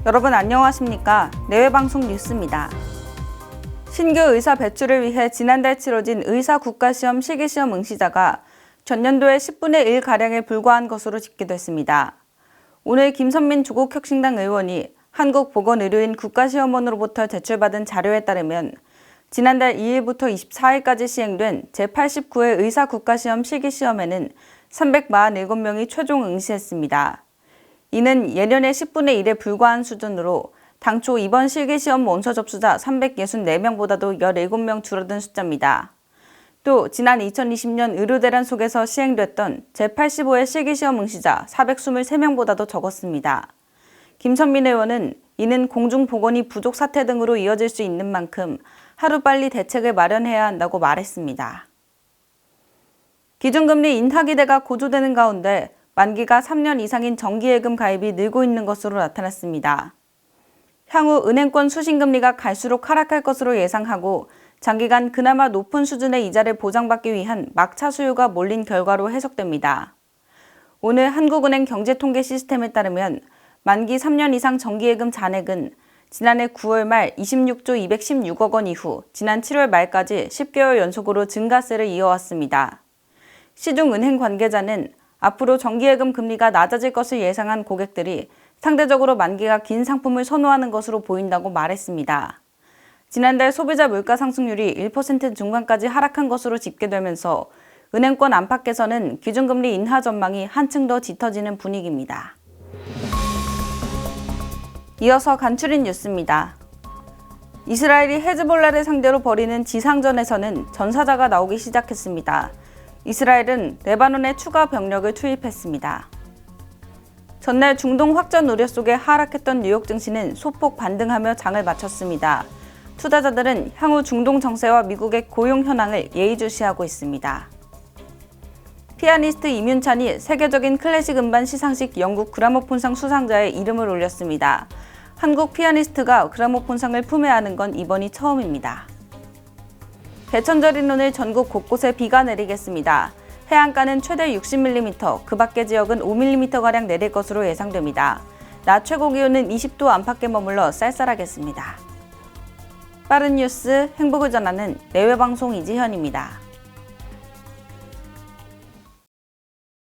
여러분 안녕하십니까? 내외방송 뉴스입니다. 신규 의사 배출을 위해 지난달 치러진 의사 국가시험 실기시험 응시자가 전년도의 10분의 1가량에 불과한 것으로 집계됐습니다. 오늘 김선민 조국혁신당 의원이 한국보건의료인 국가시험원으로부터 제출받은 자료에 따르면 지난달 2일부터 24일까지 시행된 제89회 의사 국가시험 실기시험에는 347명이 최종 응시했습니다. 이는 예년의 10분의 1에 불과한 수준으로 당초 이번 실기시험 원서 접수자 364명보다도 17명 줄어든 숫자입니다. 또 지난 2020년 의료대란 속에서 시행됐던 제85회 실기시험 응시자 423명보다도 적었습니다. 김선민 의원은 이는 공중보건이 부족 사태 등으로 이어질 수 있는 만큼 하루빨리 대책을 마련해야 한다고 말했습니다. 기준금리 인하 기대가 고조되는 가운데 만기가 3년 이상인 정기예금 가입이 늘고 있는 것으로 나타났습니다. 향후 은행권 수신금리가 갈수록 하락할 것으로 예상하고 장기간 그나마 높은 수준의 이자를 보장받기 위한 막차 수요가 몰린 결과로 해석됩니다. 오늘 한국은행 경제통계 시스템에 따르면 만기 3년 이상 정기예금 잔액은 지난해 9월 말 26조 216억 원 이후 지난 7월 말까지 10개월 연속으로 증가세를 이어왔습니다. 시중은행 관계자는 앞으로 정기예금 금리가 낮아질 것을 예상한 고객들이 상대적으로 만기가 긴 상품을 선호하는 것으로 보인다고 말했습니다. 지난달 소비자 물가 상승률이 1% 중반까지 하락한 것으로 집계되면서 은행권 안팎에서는 기준금리 인하 전망이 한층 더 짙어지는 분위기입니다. 이어서 간추린 뉴스입니다. 이스라엘이 헤즈볼라를 상대로 벌이는 지상전에서는 전사자가 나오기 시작했습니다. 이스라엘은 레바논에 추가 병력을 투입했습니다. 전날 중동 확전 우려 속에 하락했던 뉴욕 증시는 소폭 반등하며 장을 마쳤습니다. 투자자들은 향후 중동 정세와 미국의 고용 현황을 예의주시하고 있습니다. 피아니스트 임윤찬이 세계적인 클래식 음반 시상식 영국 그라모폰상 수상자의 이름을 올렸습니다. 한국 피아니스트가 그라모폰상을 품에 안은 건 이번이 처음입니다. 개천절인 오늘 전국 곳곳에 비가 내리겠습니다. 해안가는 최대 60mm, 그 밖의 지역은 5mm가량 내릴 것으로 예상됩니다. 낮 최고 기온은 20도 안팎에 머물러 쌀쌀하겠습니다. 빠른 뉴스, 행복을 전하는 내외방송 이지현입니다.